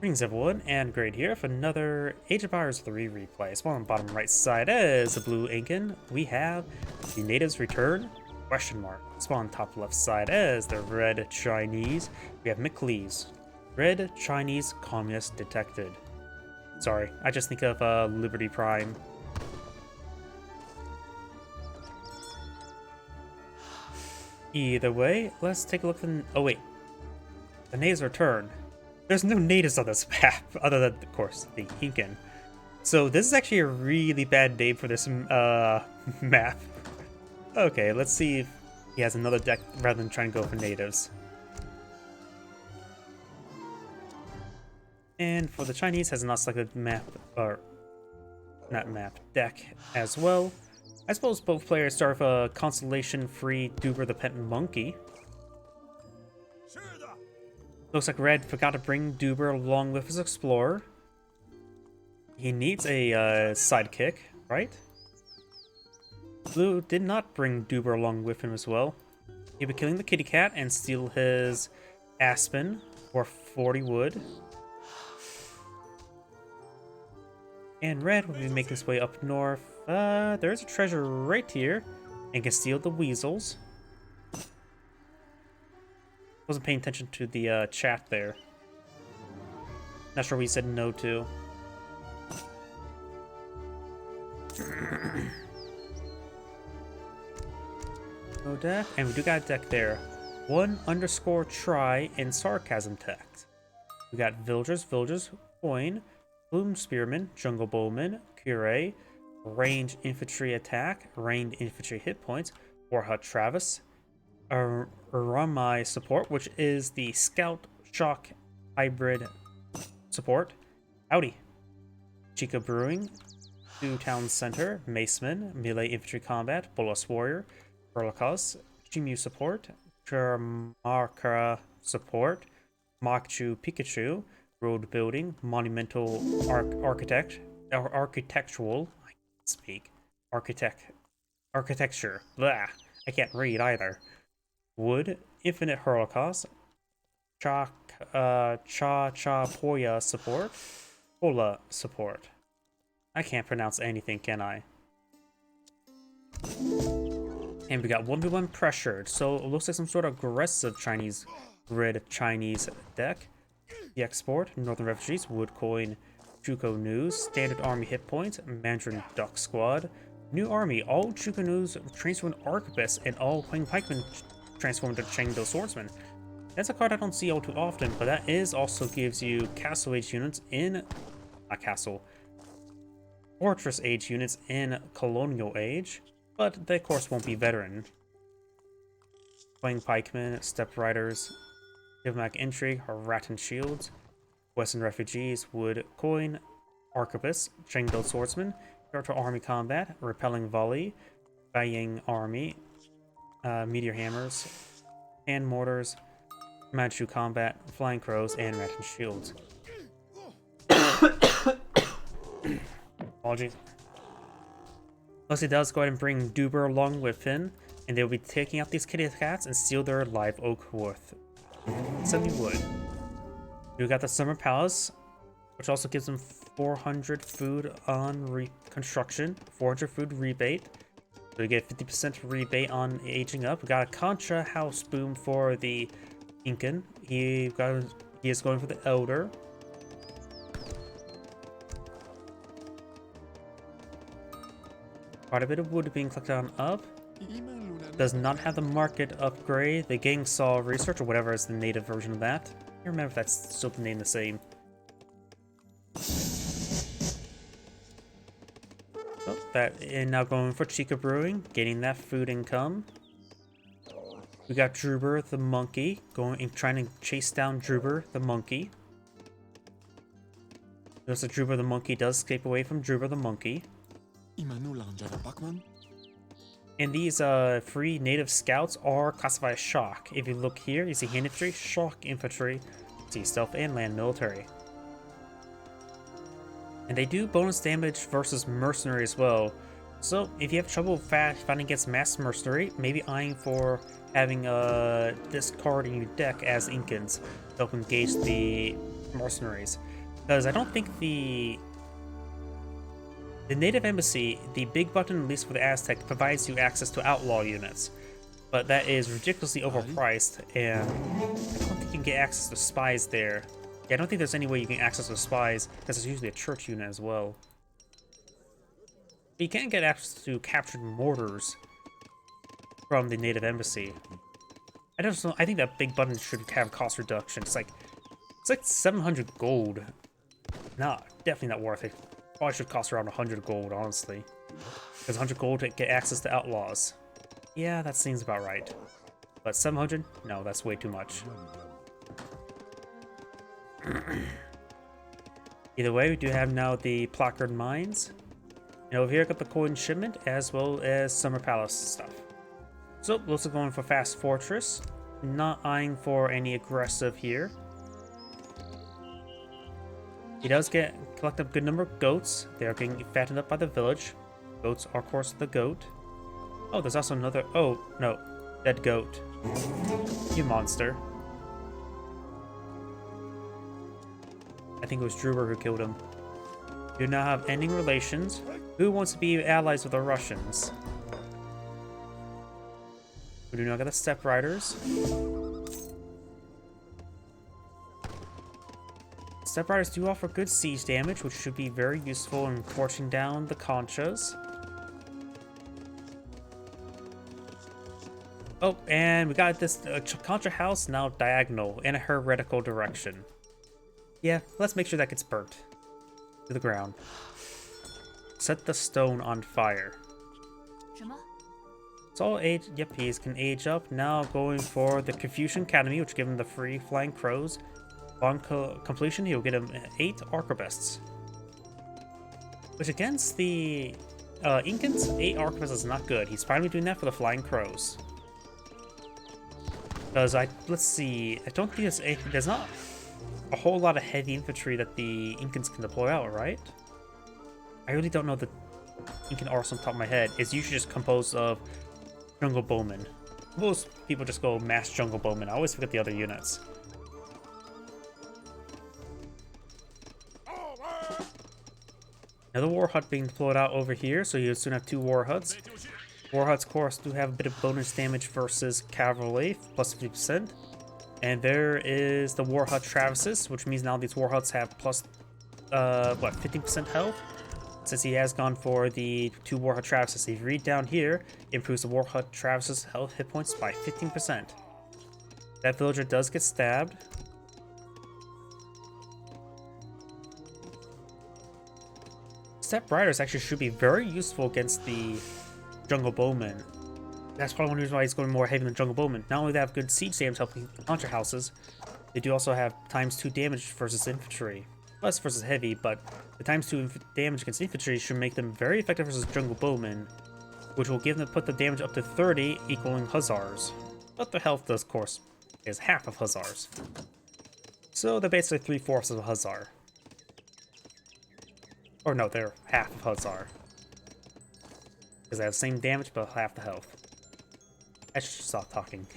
Greetings everyone, and Great here for another Age of Empires 3 replay. So on the bottom right side as the blue Incan, we have the natives return, question mark. Spawn top left side as the red Chinese, we have McCleves, red Chinese communist detected. Sorry, I just think of Liberty Prime. Either way, let's take a look at oh wait, the natives return. There's no natives on this map, other than, of course, the Incan. So this is actually a really bad name for this map. Okay, let's see if he has another deck rather than trying to go for natives. And for the Chinese, has not selected map, or not map, deck as well. I suppose both players start with a constellation-free Duber the Pet Monkey. Looks like Red forgot to bring Duber along with his Explorer. He needs a sidekick, right? Blue did not bring Duber along with him as well. He'll be killing the kitty cat and steal his Aspen for 40 wood. And Red will be making his way up north. There's a treasure right here and can steal the weasels. Wasn't paying attention to the chat there. Not sure what he said no to. No deck, and we do got a deck there. 1_try in sarcasm text. We got villagers, coin, bloom spearman, jungle bowman, cure, ranged infantry attack, ranged infantry hit points, Warhut Travis, Ramai support, which is the Scout Shock hybrid support. Howdy. Chica Brewing, 2 Town Center, Maceman, Melee Infantry Combat, Bolas Warrior, Berlakos, Chimu support, Churmarka support, Machchu Pikachu, Road Building, Monumental Architectural, I can't speak, Architecture, blah, I can't read either. Wood, Infinite Holocaust, Cha-Cha-Poya support, Pola support. I can't pronounce anything, can I? And we got 1v1 pressured, so it looks like some sort of aggressive Chinese, red Chinese deck. The export, Northern Refugees, Wood Coin, Chuko News, Standard Army hit points, Mandarin Duck Squad, New Army, all Chuko News transformed Arquebus, and all Playing Pikemen transformed to Chengdo Swordsman. That's a card I don't see all too often, but that is also gives you Castle Age units in Fortress Age units in Colonial Age, but they of course won't be veteran. Playing Pikemen, Step Riders, Diplomatic Intrigue, Rat and Shields, Western Refugees, Wood Coin, Arquebus, Chengdo Swordsman, Turtle Army Combat, Repelling Volley, Baying Army, Meteor Hammers, Hand Mortars, Manchu Combat, Flying Crows, and Rat and Shields. Apologies. Plus he does go ahead and bring Duber along with him, and they'll be taking out these kitty cats and steal their live oak worth 70 wood. We got the Summer Palace, which also gives them 400 food on reconstruction, 400 food rebate. So we get 50% rebate on aging up. We got a Concha House Boom for the Incan. He is going for the Elder. Quite a bit of wood being collected on up. Does not have the market upgrade. The Gang Saw Research, or whatever is the native version of that. I can't remember if that's still the name the same. Oh, that and now going for Chica Brewing, getting that food income. We got Druber the monkey going and trying to chase down Druber the monkey. Notice that Druber the monkey does escape away from Druber the monkey. And these free native scouts are classified as shock. If you look here, you see hand infantry, shock infantry, see stealth and land military. And they do bonus damage versus mercenary as well. So if you have trouble fighting against mass mercenary, maybe eyeing for having this card in your deck as Incans to help engage the mercenaries. Because I don't think the native embassy, the big button, at least for the Aztec, provides you access to outlaw units. But that is ridiculously overpriced, and I don't think you can get access to spies there. Yeah, I don't think there's any way you can access to spies, because it's usually a church unit as well. But you can get access to captured mortars from the native embassy. I don't know. I think that big button should have cost reduction. It's like 700 gold. Nah, definitely not worth it. Probably should cost around 100 gold, honestly. Because 100 gold to get access to outlaws. Yeah, that seems about right. But 700? No, that's way too much. Either way, we do have now the placard mines. And over here, I got the coin shipment as well as Summer Palace stuff. So, also going for Fast Fortress. Not eyeing for any aggressive here. He does collect a good number of goats. They are getting fattened up by the village. Goats are, of course, the goat. Oh, there's also another... Oh, no. Dead goat. You monster. I think it was Druber who killed him. Do now have ending relations. Who wants to be allies with the Russians? We do not get the Step Riders. Step Riders do offer good siege damage, which should be very useful in torching down the Conchas. Oh, and we got this Concha house now diagonal in a heretical direction. Yeah, let's make sure that gets burnt to the ground. Set the stone on fire. It's all age. Yep, he can age up. Now going for the Confucian Academy, which give him the free flying crows. On completion, he'll get him 8 arquebusts. Which against the Incans, 8 arquebusts is not good. He's finally doing that for the flying crows. Because let's see, I don't think there's not a whole lot of heavy infantry that the Incans can deploy out, right? I really don't know the Incan arsenal on top of my head. It's usually just composed of jungle bowmen. Most people just go mass jungle bowmen. I always forget the other units. Another war hut being deployed out over here, so you'll soon have 2 war huts. War huts, of course, do have a bit of bonus damage versus cavalry, plus 50%. And there is the war hut Travises, which means now these war huts have plus, 15% health? Since he has gone for the 2 war hut Travises. If you read down here, it improves the war hut Travises' health hit points by 15%. That villager does get stabbed. Step Riders actually should be very useful against the Jungle Bowmen. That's probably one reason why he's going more heavy than Jungle Bowmen. Not only do they have good siege damage helping Concha houses, they do also have ×2 damage versus infantry. Plus versus heavy, but the ×2 damage against infantry should make them very effective versus Jungle Bowmen, which will give them put the damage up to 30, equaling Hussars. But their health, does, of course, is half of Hussars. So they're basically 3/4 of a Hussar. Or no, they're half of Hussar. Because they have the same damage, but half the health. I should stop talking.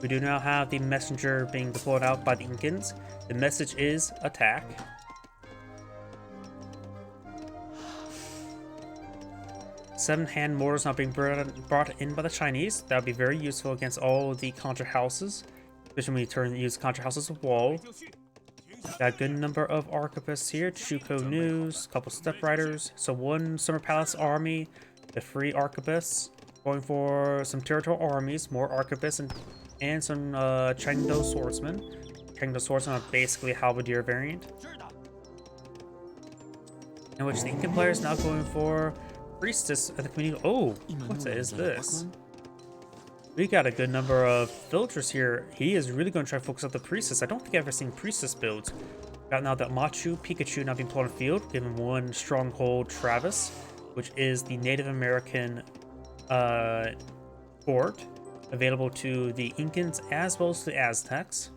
We do now have the messenger being deployed out by the Incans. The message is attack. Seven hand mortars now being brought in by the Chinese. That would be very useful against all the Contra houses, especially when you use Contra houses as a wall. Got a good number of arquebusts here. Chuko News, a couple Step Riders. So 1 Summer Palace army, the free arquebusts. Going for some territorial armies, more arquebusts, and some Chengdo swordsmen. Chengdo swordsmen are basically a halberdier variant. In which the Incan player is now going for Priestess of the community. Oh, what is this? We got a good number of villagers here. He is really going to try to focus on the Priestess. I don't think I've ever seen Priestess builds. Got now that Machu Pikachu now being put on the field, given 1 stronghold Travis, which is the Native American fort available to the Incans as well as the Aztecs.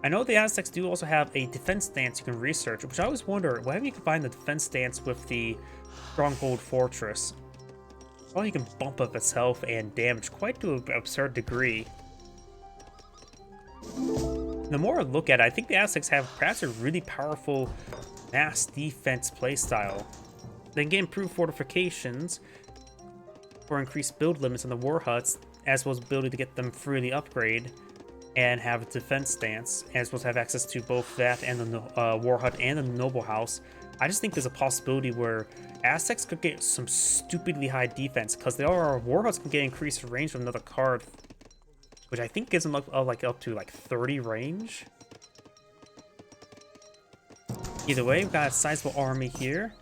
I know the Aztecs do also have a defense stance you can research, which I always wonder, why haven't you combined the defense stance with the stronghold fortress? Well, you can bump up its health and damage quite to an absurd degree. The more I look at it, I think the Aztecs have perhaps a really powerful mass defense playstyle. They can get improved fortifications for increased build limits on the war huts, as well as the ability to get them freely upgrade and have a defense stance, as well as have access to both that and the war hut and the noble house. I just think there's a possibility where Aztecs could get some stupidly high defense, because their war huts can get increased range from another card, which I think gives them up to like 30 range. Either way, we've got a sizable army here.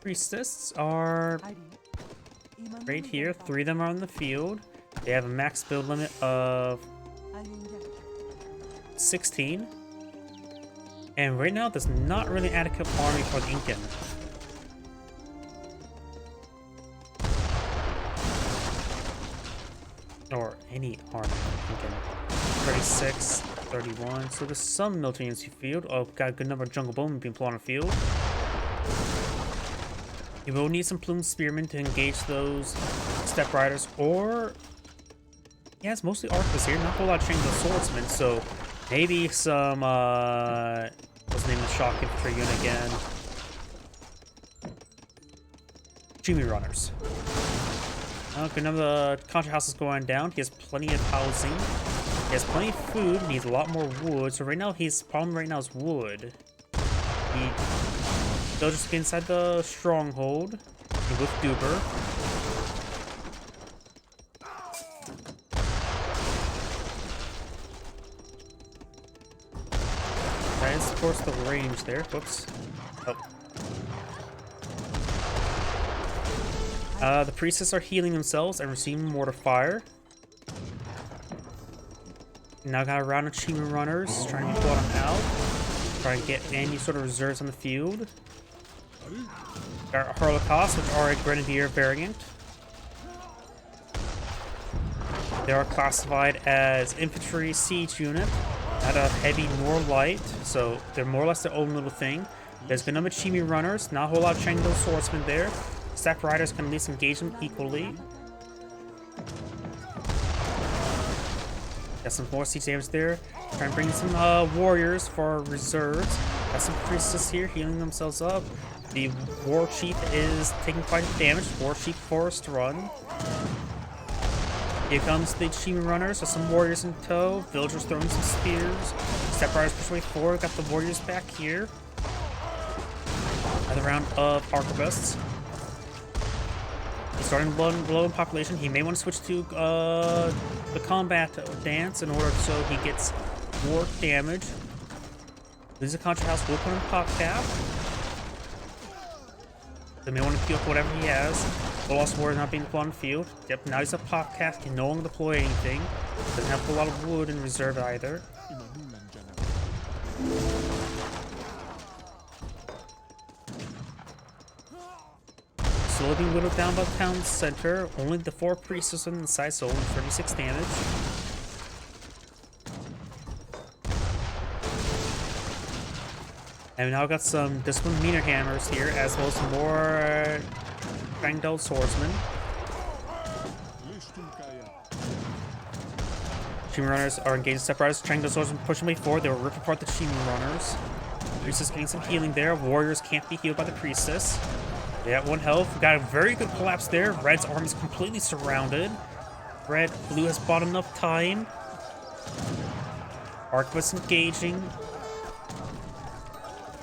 Priestess are right here. 3 of them are on the field. They have a max build limit of 16. And right now, there's not really an adequate army for the Incan. Or any army for the Incan. 36, 31. So there's some military units in the field. Oh, got a good number of jungle bowmen being put on the field. You will need some plumed spearmen to engage those step riders, or yeah, it's mostly archers here. Not a whole lot of chained swordsmen, so maybe some what's the name of the shock infantry unit again? Chimney runners. Good number of contra houses going down. He has plenty of housing. He has plenty of food. He needs a lot more wood. So right now, his problem right now is wood. They'll just get inside the stronghold with Duber. That is, of course, the range there. Whoops. Oh. The priestess are healing themselves and receiving mortar fire. Now got a round of Chima runners trying to pull them out. Trying to get any sort of reserves on the field. Got Holocaust, which are a Grenadier variant. They are classified as infantry siege unit, not a heavy nor light, so they're more or less their own little thing. There's been number of Chimi runners, not a whole lot of Chengdo swordsmen there. Step riders can at least engage them equally. Got some more siege damage there. Trying to bring in some warriors for reserves. Got some priestesses here healing themselves up. The war chief is taking quite a damage. War chief forced run. Here comes the Chima runners with some warriors in tow. Villagers throwing some spears. Step riders push way forward. Got the warriors back here. Another round of arquebusts. He's starting low in population. He may want to switch to the combat dance in order so he gets more damage. This is a contra house. We'll put him pop cap. They may want to queue up whatever he has. The lost warrior not being deployed on the field. Yep, now he's a pop cast, can no longer deploy anything. Doesn't have a lot of wood in reserve either. Slowly being whittled down by the town center. Only the 4 priests on the side, so only 36 damage. And we now got some disciplined meter hammers here, as well as some more Fangdelled swordsmen. Chima runners are engaged step riders. Fangdelled swordsmen pushing way forward. They will rip apart the Chima runners. Priestess getting some healing there. Warriors can't be healed by the priestess. They got 1 health. We got a very good collapse there. Red's army is completely surrounded. Blue has bought enough time. Arquebus engaging.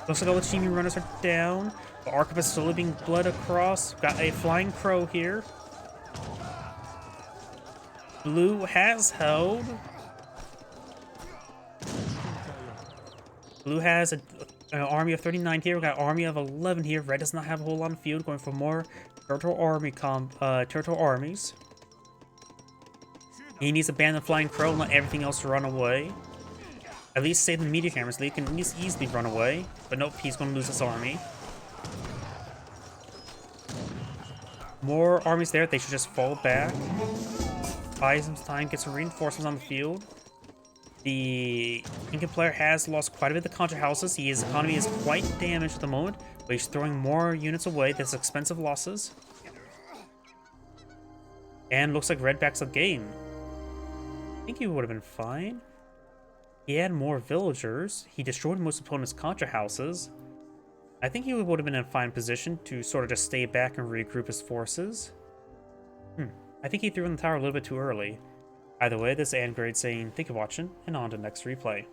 Looks like all the Chimi runners are down. The Arquebus slowly being bled across. Got a flying crow here. Blue has held. Blue has an army of 39 here. We got an army of 11 here. Red does not have a whole lot on the field. Going for more territorial armies. He needs to ban the flying crow and let everything else run away. At least save the meteor hammers. They can at least easily run away. But nope, he's going to lose his army. More armies there. They should just fall back. Buy some time, get some reinforcements on the field. The Incan player has lost quite a bit of the contra houses. His economy is quite damaged at the moment, but he's throwing more units away. That's expensive losses. And looks like red backs the game. I think he would have been fine. He had more villagers. He destroyed most opponents' contra houses. I think he would have been in a fine position to sort of just stay back and regroup his forces. I think he threw in the tower a little bit too early. Either way, this is Angrade saying thank you for watching, and on to the next replay.